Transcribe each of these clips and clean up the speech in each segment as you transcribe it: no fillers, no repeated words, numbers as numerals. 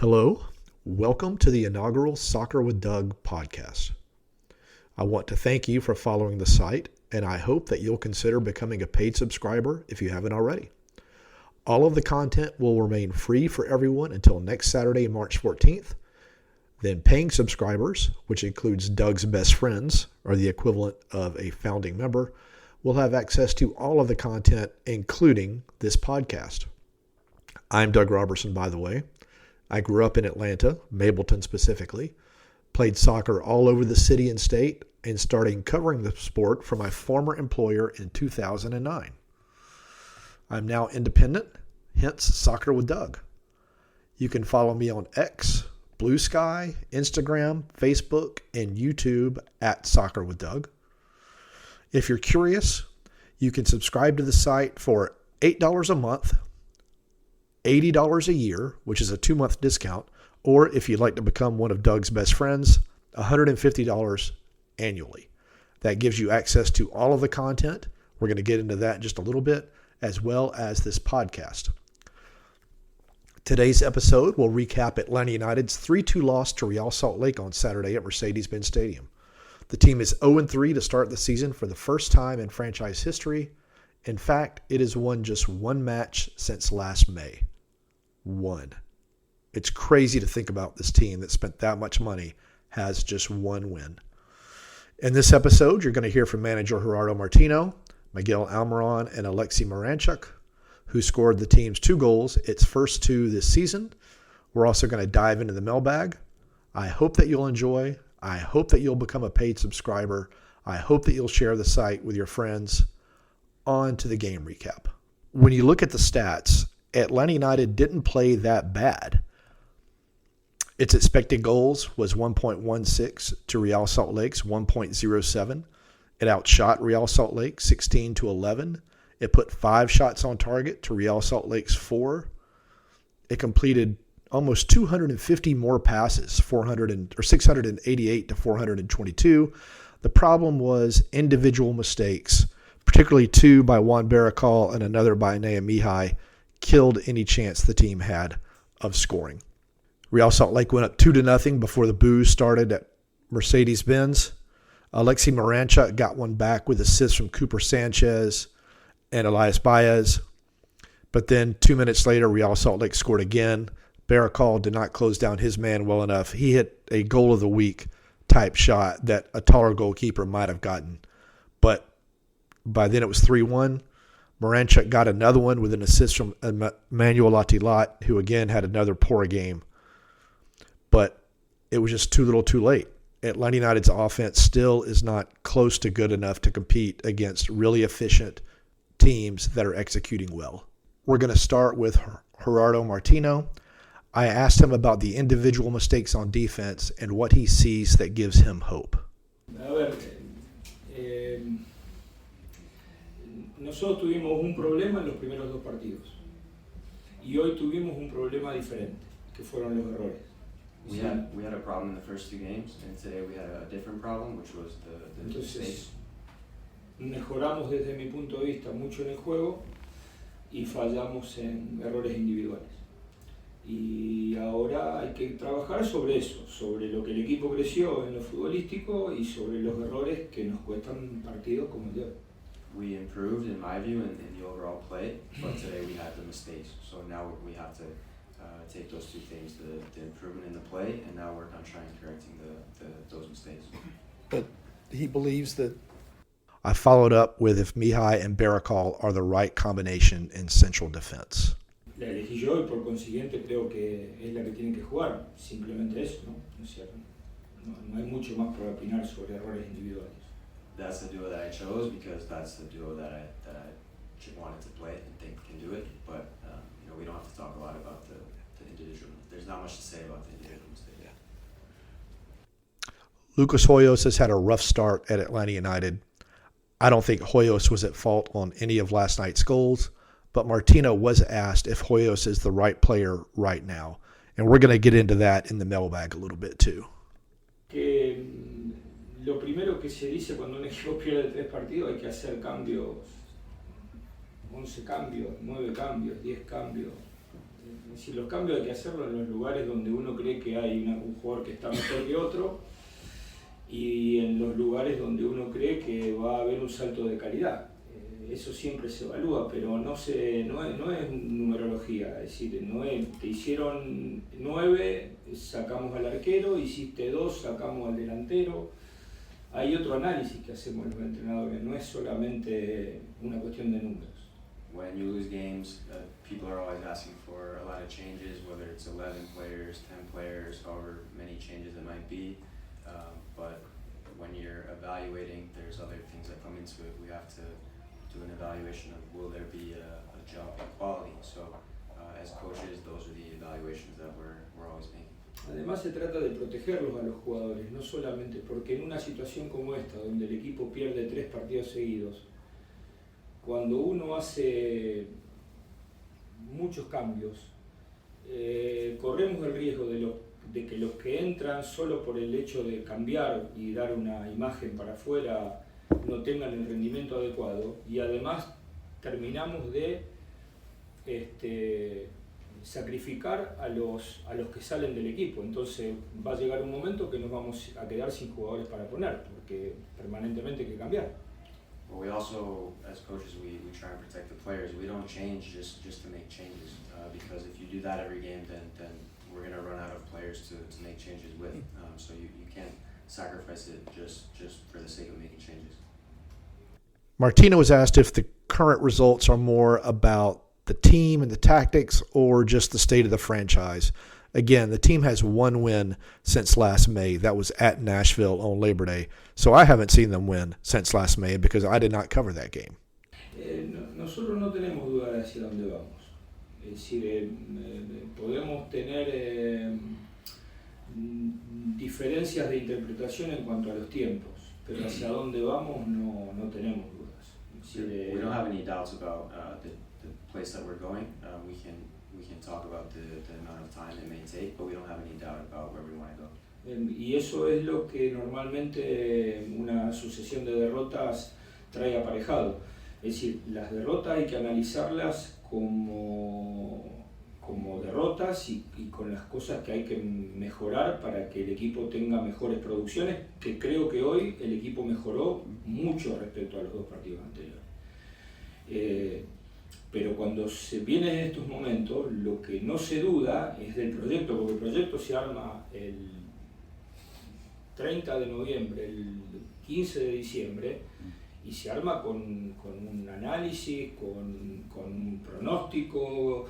Hello, welcome to the inaugural Soccer with Doug podcast. I want to thank you for following the site, and I hope that you'll consider becoming a paid subscriber if you haven't already. All of the content will remain free for everyone until next Saturday, March 14th. Then paying subscribers, which includes Doug's best friends, or the equivalent of a founding member, will have access to all of the content, including this podcast. I'm Doug Robertson, by the way. I grew up in Atlanta, Mableton specifically, played soccer all over the city and state, and started covering the sport for my former employer in 2009. I'm now independent, hence Soccer with Doug. You can follow me on X, Blue Sky, Instagram, Facebook, and YouTube at Soccer with Doug. If you're curious, you can subscribe to the site for $8 a month, $80 a year, which is a 2-month discount, or if you'd like to become one of Doug's best friends, $150 annually. That gives you access to all of the content. We're going to get into that in just a little bit, as well as this podcast. Today's episode will recap Atlanta United's 3-2 loss to Real Salt Lake on Saturday at Mercedes-Benz Stadium. The team is 0-3 to start the season for the first time in franchise history. In fact, it has won just one match since last May. One. It's crazy to think about this team that spent that much money has just one win. In this episode, you're going to hear from manager Gerardo Martino, Miguel Almiron, and Alexei Miranchuk, who scored the team's 2 goals, its first 2 this season. We're also going to dive into the mailbag. I hope that you'll enjoy. I hope that you'll become a paid subscriber. I hope that you'll share the site with your friends. On to the game recap. When you look at the stats, Atlanta United didn't play that bad. Its expected goals was 1.16 to Real Salt Lake's 1.07. It outshot Real Salt Lake 16-11. It put 5 shots on target to Real Salt Lake's 4. It completed almost 250 more passes, 688 to 422. The problem was individual mistakes, particularly 2 by Juan Baracol and another by Nea Mihai, killed any chance the team had of scoring. Real Salt Lake went up 2-0 before the boos started at Mercedes-Benz. Alexei Miranchuk got one back with assists from Cooper Sanchez and Elias Baez. But then 2 minutes later, Real Salt Lake scored again. Baracol did not close down his man well enough. He hit a goal of the week type shot that a taller goalkeeper might have gotten. But by then it was 3-1. Miranchuk got another one with an assist from Emmanuel Latilat, who again had another poor game. But it was just too little too late. Atlanta United's offense still is not close to good enough to compete against really efficient teams that are executing well. We're going to start with Gerardo Martino. I asked him about the individual mistakes on defense and what he sees that gives him hope. Nosotros tuvimos un problema en los primeros 2 partidos y hoy tuvimos un problema diferente, que fueron los errores. We had a problem in the first 2 games, and today we had a different problem, which was the Entonces, mejoramos desde mi punto de vista mucho en el juego y fallamos en errores individuales. Y ahora hay que trabajar sobre eso, sobre lo que el equipo creció en lo futbolístico y sobre los errores que nos cuestan partidos como el de hoy. We improved, in my view, in the overall play, but today we had the mistakes. So now we have to take those 2 things, the improvement in the play, and now work on trying correcting those mistakes. But he believes that. I followed up with if Mihai and Baracol are the right combination in central defense. La elegí yo y por consiguiente creo que es la que tiene que jugar. Simplemente eso, ¿no? ¿No es cierto? No hay mucho más para opinar sobre errores individuales. That's the duo that I chose because that's the duo that I wanted to play and think can do it. But we don't have to talk a lot about the individual. There's not much to say about the individual mistakes. Yeah. Lucas Hoyos has had a rough start at Atlanta United. I don't think Hoyos was at fault on any of last night's goals, but Martino was asked if Hoyos is the right player right now. And we're going to get into that in the mailbag a little bit too. Lo primero que se dice cuando un equipo pierde 3 partidos hay que hacer cambios, 11 cambios, 9 cambios, 10 cambios. Es decir, los cambios hay que hacerlos en los lugares donde uno cree que hay un jugador que está mejor que otro y en los lugares donde uno cree que va a haber un salto de calidad. Eso siempre se evalúa, pero no es numerología, es decir, te hicieron 9, sacamos al arquero, hiciste 2, sacamos al delantero. Hay otro análisis que hacemos los entrenadores, no es solamente una cuestión de números. When you lose games, people are always asking for a lot of changes, whether it's 11 players, 10 players, however many changes it might be. But when you're evaluating, there's other things that come into it. We have to do an evaluation of will there be a jump in quality. So as coaches, those are the evaluations that we're always making. Además se trata de protegerlos a los jugadores, no solamente porque en una situación como esta, donde el equipo pierde 3 partidos seguidos, cuando uno hace muchos cambios, corremos el riesgo de que los que entran solo por el hecho de cambiar y dar una imagen para afuera no tengan el rendimiento adecuado, y además terminamos de sacrificar a los que salen del equipo. Entonces va a llegar un momento que nos vamos a quedar sin jugadores para poner, porque permanentemente hay que cambiar. But we also, as coaches, we try and protect the players. We don't change just to make changes, because if you do that every game, then we're going to run out of players to make changes with. So you can't sacrifice it just for the sake of making changes. Martino was asked if the current results are more about the team and the tactics or just the state of the franchise. Again, the team has one win since last May. That was at Nashville on Labor Day. So I haven't seen them win since last May because I did not cover that game. Nosotros no tenemos duda de hacia dónde vamos. Es decir, podemos tener diferencias de interpretación en cuanto a los tiempos, pero hacia dónde vamos no tenemos dudas. Es decir, we don't have any doubts about the place that we're going. We can talk about the amount of time it may take, but we don't have any doubt about where we want to go. Y eso es lo que normalmente una sucesión de derrotas trae aparejado. Es decir, las derrotas hay que analizarlas como derrotas y con las cosas que hay que mejorar para que el equipo tenga mejores producciones, que creo que hoy el equipo mejoró mucho respecto a los 2 partidos anteriores. Pero cuando se vienen estos momentos, lo que no se duda es del proyecto, porque el proyecto se arma el 30 de noviembre, el 15 de diciembre, y se arma con un análisis, con un pronóstico,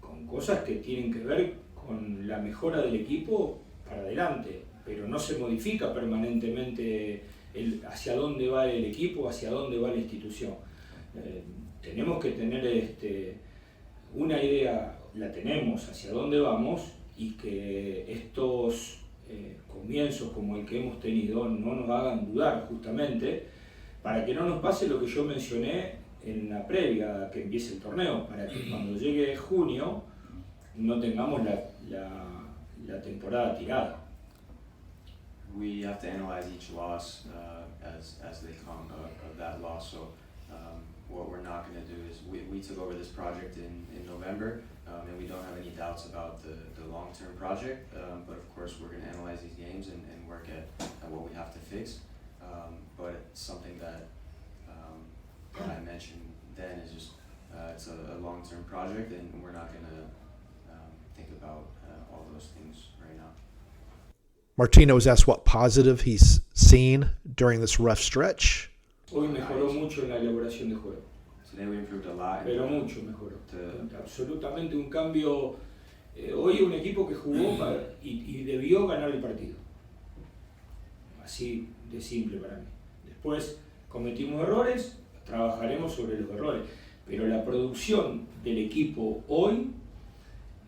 con cosas que tienen que ver con la mejora del equipo para adelante, pero no se modifica permanentemente hacia dónde va el equipo, hacia dónde va la institución. Tenemos que tener una idea, la tenemos hacia dónde vamos, y que estos comienzos como el que hemos tenido no nos hagan dudar, justamente para que no nos pase lo que yo mencioné en la previa que empiece el torneo, para que cuando llegue junio no tengamos la temporada tirada. We have to analyze each loss as they come of that loss. So what we're not going to do is we took over this project in November, and we don't have any doubts about the long-term project, but of course we're going to analyze these games and work at what we have to fix. But something that I mentioned then is just it's a long-term project, and we're not going to think about all those things right now. Martino was asked what positive he's seen during this rough stretch. Hoy mejoró mucho en la elaboración de juego. Today we improved a lot. Pero mucho mejoró. Absolutamente un cambio. Hoy un equipo que jugó y debió ganar el partido. Así de simple para mí. Después cometimos errores, trabajaremos sobre los errores. Pero la producción del equipo hoy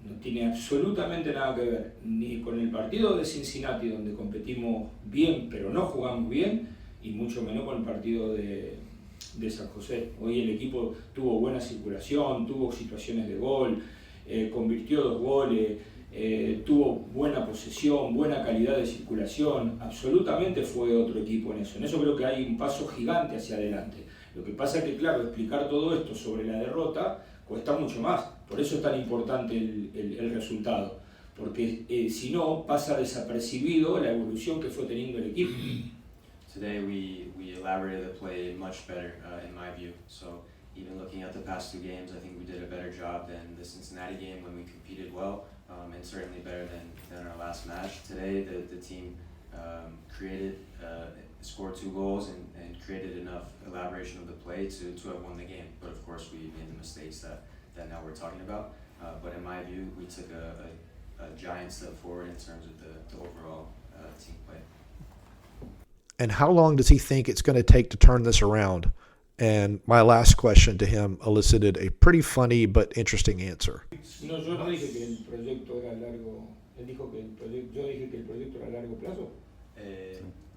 no tiene absolutamente nada que ver ni con el partido de Cincinnati, donde competimos bien pero no jugamos bien, y mucho menos con el partido de San José. Hoy el equipo tuvo buena circulación, tuvo situaciones de gol, convirtió 2 goles, tuvo buena posesión, buena calidad de circulación. Absolutamente fue otro equipo en eso. En eso creo que hay un paso gigante hacia adelante. Lo que pasa es que, claro, explicar todo esto sobre la derrota cuesta mucho más. Por eso es tan importante el resultado, porque si no pasa desapercibido la evolución que fue teniendo el equipo. Today we elaborated the play much better in my view. So even looking at the past two games, I think we did a better job than the Cincinnati game when we competed well, and certainly better than our last match. Today the team created, scored 2 goals and created enough elaboration of the play to have won the game. But of course we made the mistakes that now we're talking about. But in my view, we took a giant step forward in terms of the overall team play. And how long does he think it's going to take to turn this around? And my last question to him elicited a pretty funny but interesting answer. No, yo no dije que el proyecto era largo. Él dijo que yo dije que el proyecto era a largo plazo.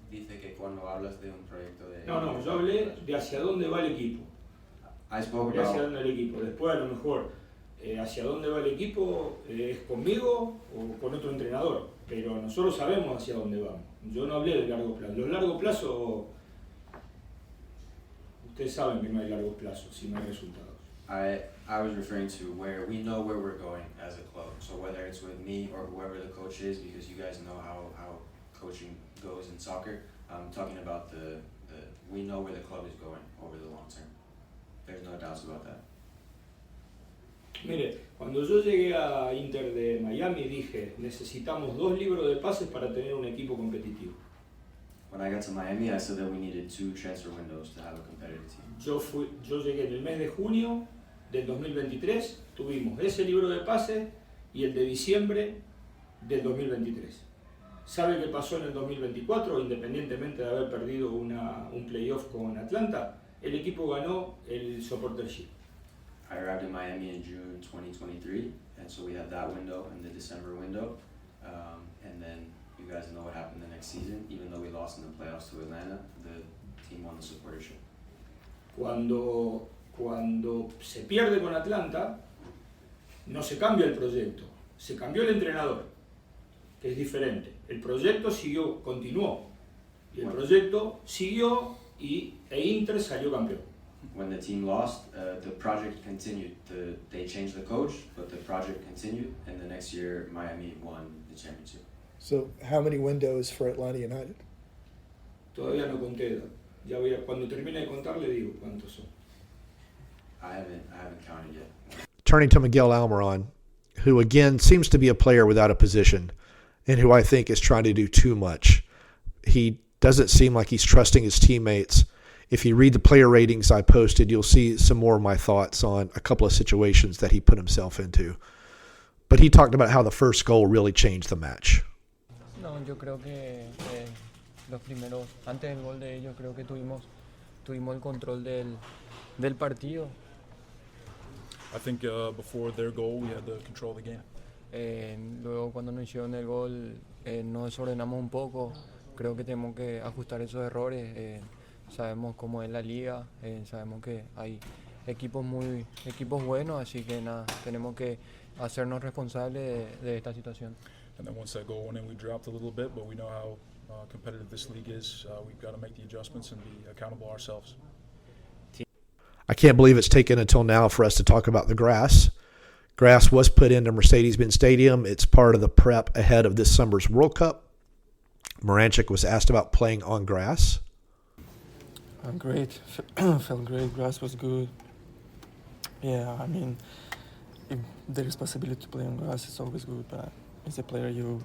Dice que cuando hablas de un proyecto de... No, yo hablé de hacia dónde va el equipo. I spoke De hacia about... dónde va el equipo. Después a lo mejor hacia dónde va el equipo es conmigo o con otro entrenador. Pero nosotros sabemos hacia dónde vamos. Yo no hablé de largo plazo. Los largos plazos, ustedes saben que no hay largos plazos si no hay resultados. I was referring to where we know where we're going as a club. So whether it's with me or whoever the coach is, because you guys know how coaching goes in soccer. I'm talking about the we know where the club is going over the long term. There's no doubts about that. Mire, cuando yo llegué a Inter de Miami dije, necesitamos 2 libros de pases para tener un equipo competitivo. When I got to Miami, I said that we needed 2 transfer windows to have a competitive team. Yo llegué en el mes de junio del 2023, tuvimos ese libro de pases y el de diciembre del 2023. ¿Sabe qué pasó en el 2024? Independientemente de haber perdido un playoff con Atlanta, el equipo ganó el Supportership. I arrived in Miami in June 2023, and so we had that window and the December window, and then you guys know what happened the next season. Even though we lost in the playoffs to Atlanta, the team won the supportership. Cuando se pierde con Atlanta, no se cambia el proyecto, se cambió el entrenador, que es diferente. El proyecto continuó, y el proyecto siguió e Inter salió campeón. When the team lost, the project continued. They changed the coach, but the project continued, and the next year Miami won the championship. So how many windows for Atlanta United? Todavía no conté, cuando termine de contar le digo cuántos son. I haven't counted yet. Turning to Miguel Almiron, who again seems to be a player without a position and who I think is trying to do too much. He doesn't seem like he's trusting his teammates. If you read the player ratings I posted, you'll see some more of my thoughts on a couple of situations that he put himself into. But he talked about how the first goal really changed the match. No, yo creo que los primeros, antes del gol de ellos, creo que tuvimos el control del partido. I think before their goal, we had to control the game. Luego cuando nos hicieron el gol, nos desordenamos un poco. Creo que tenemos que ajustar esos errores. Sabemos cómo es la liga, sabemos que hay equipos buenos, así que nada, tenemos que hacernos responsables de esta situación. And then once that goal went in, we dropped a little bit, but we know how competitive this league is. We've got to make the adjustments and be accountable ourselves. I can't believe it's taken until now for us to talk about the grass. Grass was put into Mercedes-Benz Stadium. It's part of the prep ahead of this summer's World Cup. Moranchik was asked about playing on grass. Great, felt great. Grass was good. Yeah, I mean, if there is possibility to play on grass, it's always good. But as a player, you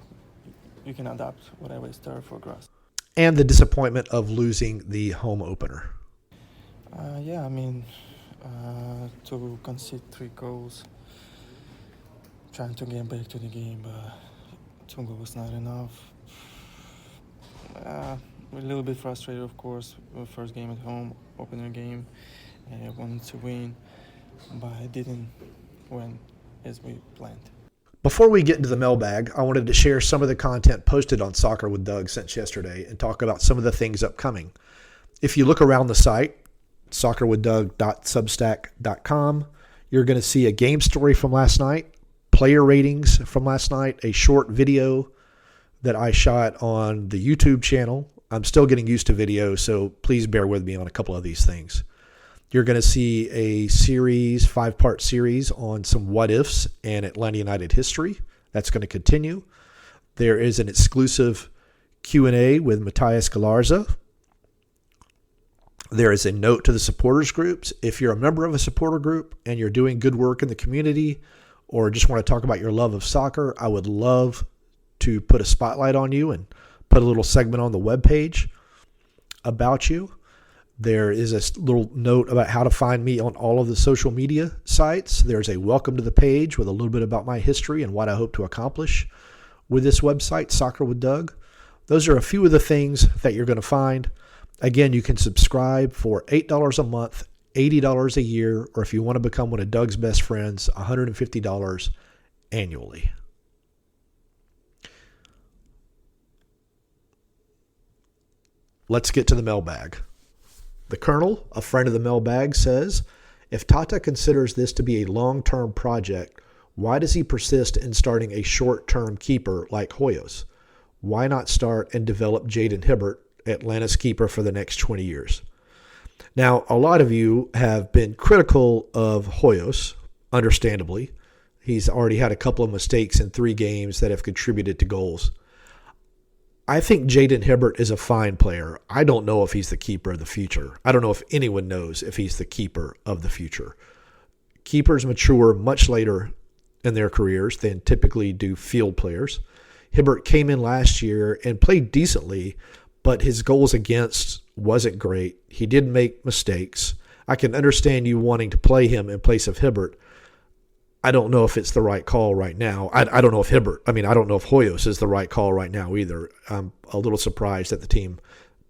can adapt whatever is there for grass. And the disappointment of losing the home opener. Yeah, I mean, to concede 3 goals, trying to get back to the game, but 2 goals not enough. A little bit frustrated, of course. First game at home, opener game, wanted to win, but it didn't win as we planned. Before we get into the mailbag, I wanted to share some of the content posted on Soccer with Doug since yesterday and talk about some of the things upcoming. If you look around the site, soccerwithdoug.substack.com, you're going to see a game story from last night, player ratings from last night, a short video that I shot on the YouTube channel. I'm still getting used to video, so please bear with me on a couple of these things. You're going to see a series, 5-part series on some what ifs and Atlanta United history. That's going to continue. There is an exclusive Q&A with Matthias Galarza. There is a note to the supporters groups. If you're a member of a supporter group and you're doing good work in the community or just want to talk about your love of soccer, I would love to put a spotlight on you and put a little segment on the webpage about you. There is a little note about how to find me on all of the social media sites. There's a welcome to the page with a little bit about my history and what I hope to accomplish with this website, Soccer with Doug. Those are a few of the things that you're going to find. Again, you can subscribe for $8 a month, $80 a year, or if you want to become one of Doug's best friends, $150 annually. Let's get to the mailbag. The Colonel, a friend of the mailbag, says, if Tata considers this to be a long-term project, why does he persist in starting a short-term keeper like Hoyos? Why not start and develop Jaden Hibbert, Atlanta's keeper for the next 20 years? Now, a lot of you have been critical of Hoyos, understandably. He's already had a couple of mistakes in 3 games that have contributed to goals. I think Jaden Hibbert is a fine player. I don't know if he's the keeper of the future. I don't know if anyone knows if he's the keeper of the future. Keepers mature much later in their careers than typically do field players. Hibbert came in last year and played decently, but his goals against wasn't great. He did make mistakes. I can understand you wanting to play him in place of Hibbert. I don't know if it's the right call right now. I don't know if I don't know if Hoyos is the right call right now either. I'm a little surprised that the team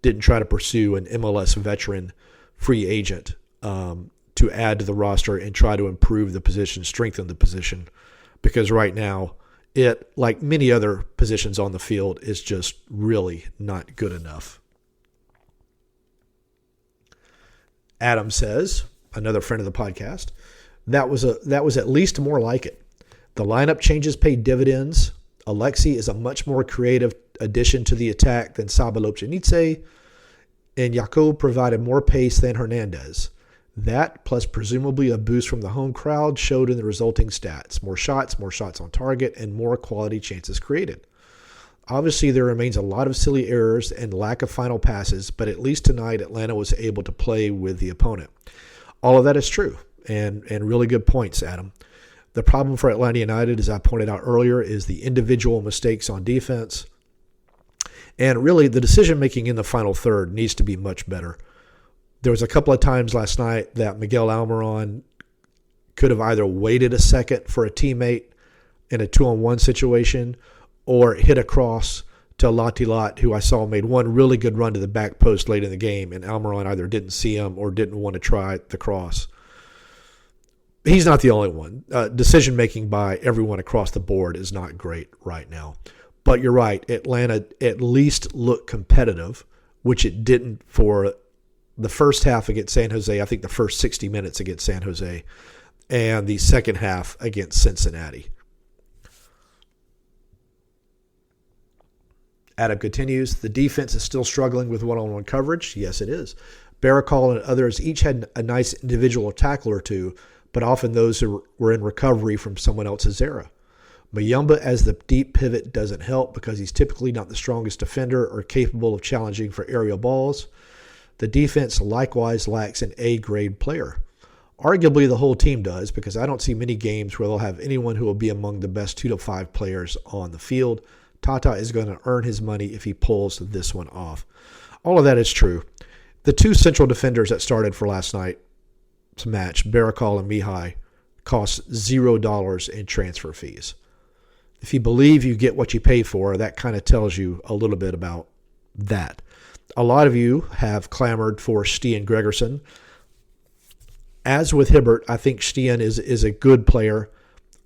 didn't try to pursue an MLS veteran free agent to add to the roster and try to improve the position, strengthen the position, because right now it, like many other positions on the field, is just really not good enough. Adam says, another friend of the podcast, that was at least more like it. The lineup changes pay dividends. Alexi is a much more creative addition to the attack than Saba Lobjanidze, and Jakob provided more pace than Hernandez. That, plus presumably a boost from the home crowd, showed in the resulting stats. More shots on target, and more quality chances created. Obviously, there remains a lot of silly errors and lack of final passes, but at least tonight Atlanta was able to play with the opponent. All of that is true. And really good points, Adam. The problem for Atlanta United, as I pointed out earlier, is the individual mistakes on defense. And really, the decision-making in the final third needs to be much better. There was a couple of times last night that Miguel Almiron could have either waited a second for a teammate in a 2-on-1 situation or hit a cross to Latilat, who I saw made one really good run to the back post late in the game, and Almiron either didn't see him or didn't want to try the cross. He's not the only one. Decision-making by everyone across the board is not great right now. But you're right. Atlanta at least looked competitive, which it didn't for the first half against San Jose. I think the first 60 minutes against San Jose and the second half against Cincinnati. Adam continues, the defense is still struggling with one-on-one coverage. Yes, it is. Barakal and others each had a nice individual tackle or two, but often those who were in recovery from someone else's error. Mayumba as the deep pivot doesn't help because he's typically not the strongest defender or capable of challenging for aerial balls. The defense likewise lacks an A-grade player. Arguably the whole team does, because I don't see many games where they'll have anyone who will be among the best 2 to 5 players on the field. Tata is going to earn his money if he pulls this one off. All of that is true. The 2 central defenders that started for last night's match, Barakal and Mihai, cost $0 in transfer fees. If you believe you get what you pay for, that kind of tells you a little bit about that. A lot of you have clamored for Stian Gregerson. As with Hibbert, I think Stian is a good player.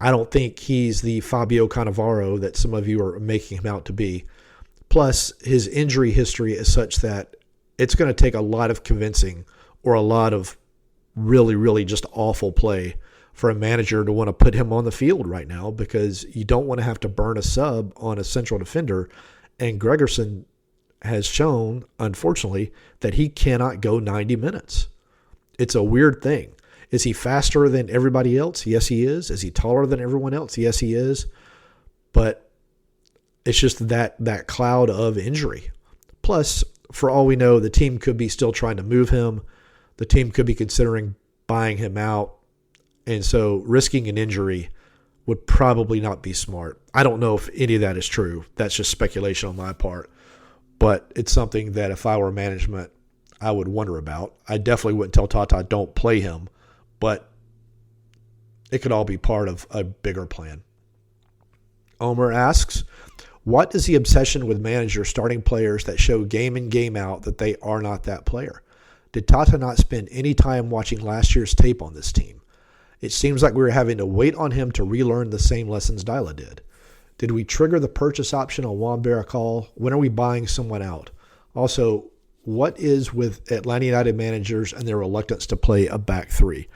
I don't think he's the Fabio Cannavaro that some of you are making him out to be. Plus, his injury history is such that it's going to take a lot of convincing or a lot of really, really just awful play for a manager to want to put him on the field right now, because you don't want to have to burn a sub on a central defender. And Gregerson has shown, unfortunately, that he cannot go 90 minutes. It's a weird thing. Is he faster than everybody else? Yes, he is. Is he taller than everyone else? Yes, he is. But it's just that cloud of injury. Plus, for all we know, the team could be still trying to move him. The team could be considering buying him out. And so risking an injury would probably not be smart. I don't know if any of that is true. That's just speculation on my part. But it's something that if I were management, I would wonder about. I definitely wouldn't tell Tata don't play him, but it could all be part of a bigger plan. Omer asks, what is the obsession with managers starting players that show game in, game out that they are not that player? Did Tata not spend any time watching last year's tape on this team? It seems like we were having to wait on him to relearn the same lessons Dyla did. Did we trigger the purchase option on Juan Baracol? When are we buying someone out? Also, what is with Atlanta United managers and their reluctance to play a back three?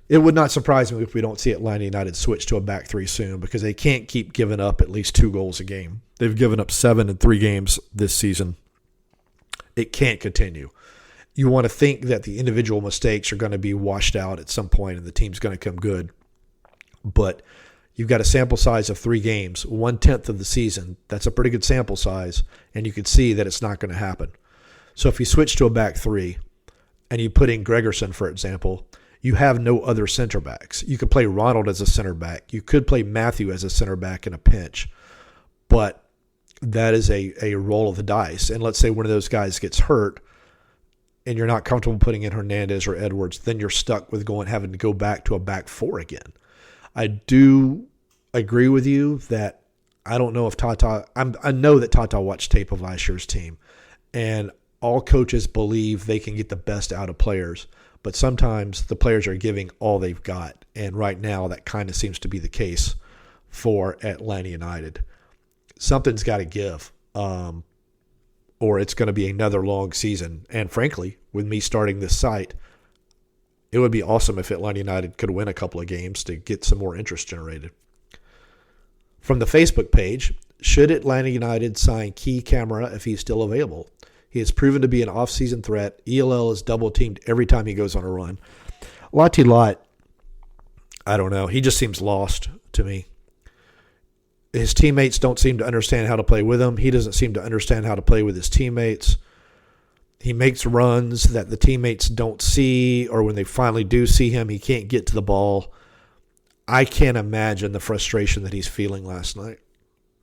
It would not surprise me if we don't see Atlanta United switch to a back three soon because they can't keep giving up at least 2 goals a game. They've given up 7 in 3 games this season. It can't continue. You want to think that the individual mistakes are going to be washed out at some point and the team's going to come good. But you've got a sample size of 3 games, 1/10 of the season. That's a pretty good sample size, and you can see that it's not going to happen. So if you switch to a back three and you put in Gregerson, for example, you have no other center backs. You could play Ronald as a center back. You could play Matthew as a center back in a pinch. But that is a roll of the dice. And let's say one of those guys gets hurt and you're not comfortable putting in Hernandez or Edwards, then you're stuck with having to go back to a back 4 again. I do agree with you that I don't know if Tata – I know that Tata watched tape of last year's team, and all coaches believe they can get the best out of players, but sometimes the players are giving all they've got, and right now that kind of seems to be the case for Atlanta United. Something's got to give, or it's going to be another long season. And frankly, with me starting this site, it would be awesome if Atlanta United could win a couple of games to get some more interest generated. From the Facebook page, should Atlanta United sign Key Camera if he's still available? He has proven to be an off-season threat. ELL is double-teamed every time he goes on a run. Lottie Lott, I don't know. He just seems lost to me. His teammates don't seem to understand how to play with him. He doesn't seem to understand how to play with his teammates. He makes runs that the teammates don't see, or when they finally do see him, he can't get to the ball. I can't imagine the frustration that he's feeling last night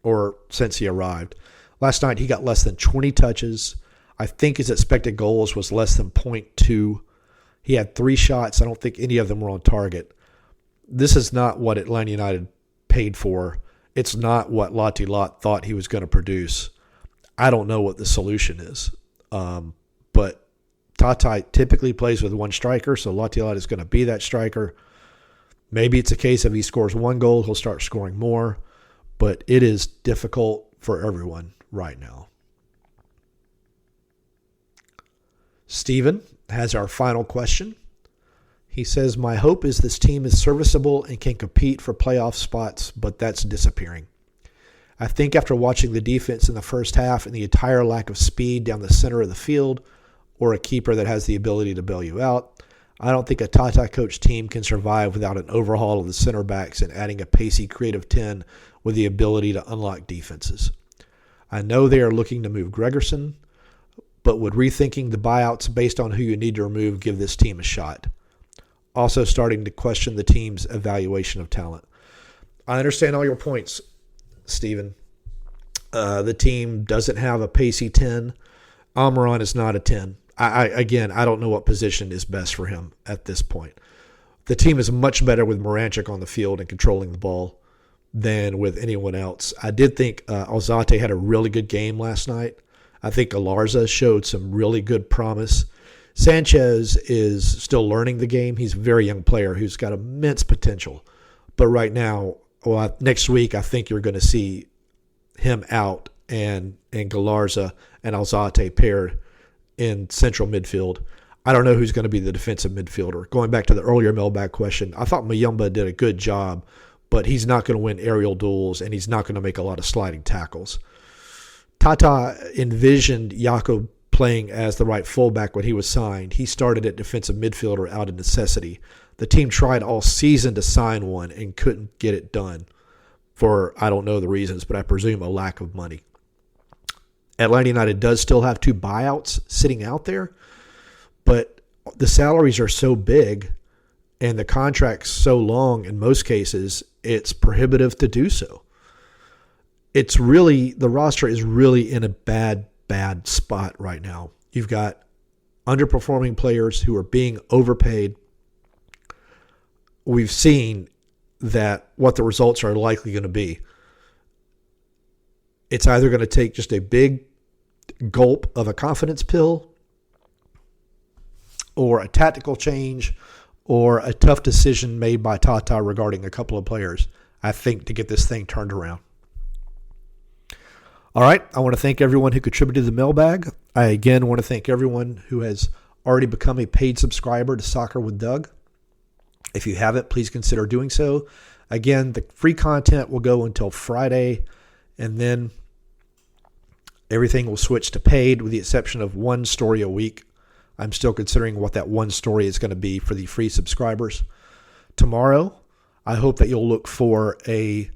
or since he arrived. Last night he got less than 20 touches. I think his expected goals was less than 0.2. He had 3 shots. I don't think any of them were on target. This is not what Atlanta United paid for. It's not what Lottie Lott thought he was going to produce. I don't know what the solution is. But Tata typically plays with 1 striker, so Lottie Lott is going to be that striker. Maybe it's a case of he scores 1 goal, he'll start scoring more. But it is difficult for everyone right now. Steven has our final question. He says, my hope is this team is serviceable and can compete for playoff spots, but that's disappearing. I think after watching the defense in the first half and the entire lack of speed down the center of the field, or a keeper that has the ability to bail you out, I don't think a Tata coach team can survive without an overhaul of the center backs and adding a pacey, creative 10 with the ability to unlock defenses. I know they are looking to move Gregerson, but would rethinking the buyouts based on who you need to remove give this team a shot? Also starting to question the team's evaluation of talent. I understand all your points, Steven. The team doesn't have a pacey 10. Almiron is not a 10. I don't know what position is best for him at this point. The team is much better with Moranchik on the field and controlling the ball than with anyone else. I did think Alzate had a really good game last night. I think Galarza showed some really good promise. Sanchez is still learning the game. He's a very young player who's got immense potential. But right now, next week, I think you're going to see him out and Galarza and Alzate paired in central midfield. I don't know who's going to be the defensive midfielder. Going back to the earlier mailbag question, I thought Mayumba did a good job, but he's not going to win aerial duels, and he's not going to make a lot of sliding tackles. Tata envisioned Jakob playing as the right fullback when he was signed. He started at defensive midfielder out of necessity. The team tried all season to sign one and couldn't get it done for, I don't know the reasons, but I presume a lack of money. Atlanta United does still have 2 buyouts sitting out there, but the salaries are so big and the contract's so long in most cases, it's prohibitive to do so. The roster is really in a bad spot right now. You've got underperforming players who are being overpaid. We've seen that what the results are likely going to be. It's either going to take just a big gulp of a confidence pill or a tactical change or a tough decision made by Tata regarding a couple of players, I think, to get this thing turned around. All right, I want to thank everyone who contributed to the mailbag. I again want to thank everyone who has already become a paid subscriber to Soccer with Doug. If you haven't, please consider doing so. Again, the free content will go until Friday, and then everything will switch to paid with the exception of one story a week. I'm still considering what that one story is going to be for the free subscribers. Tomorrow, I hope that you'll look for a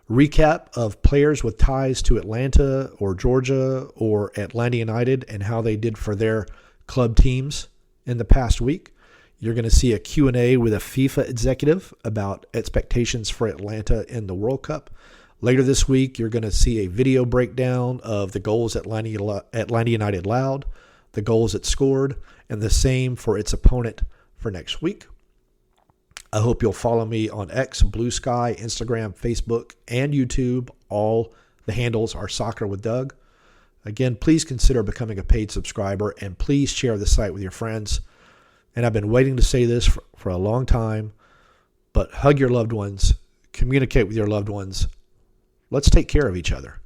recap of players with ties to Atlanta or Georgia or Atlanta United and how they did for their club teams in the past week. You're going to see a Q&A with a FIFA executive about expectations for Atlanta in the World Cup. Later this week, you're going to see a video breakdown of the goals Atlanta United allowed, the goals it scored, and the same for its opponent for next week. I hope you'll follow me on X, Blue Sky, Instagram, Facebook, and YouTube. All the handles are Soccer with Doug. Again, please consider becoming a paid subscriber, and please share the site with your friends. And I've been waiting to say this for a long time, but hug your loved ones, communicate with your loved ones. Let's take care of each other.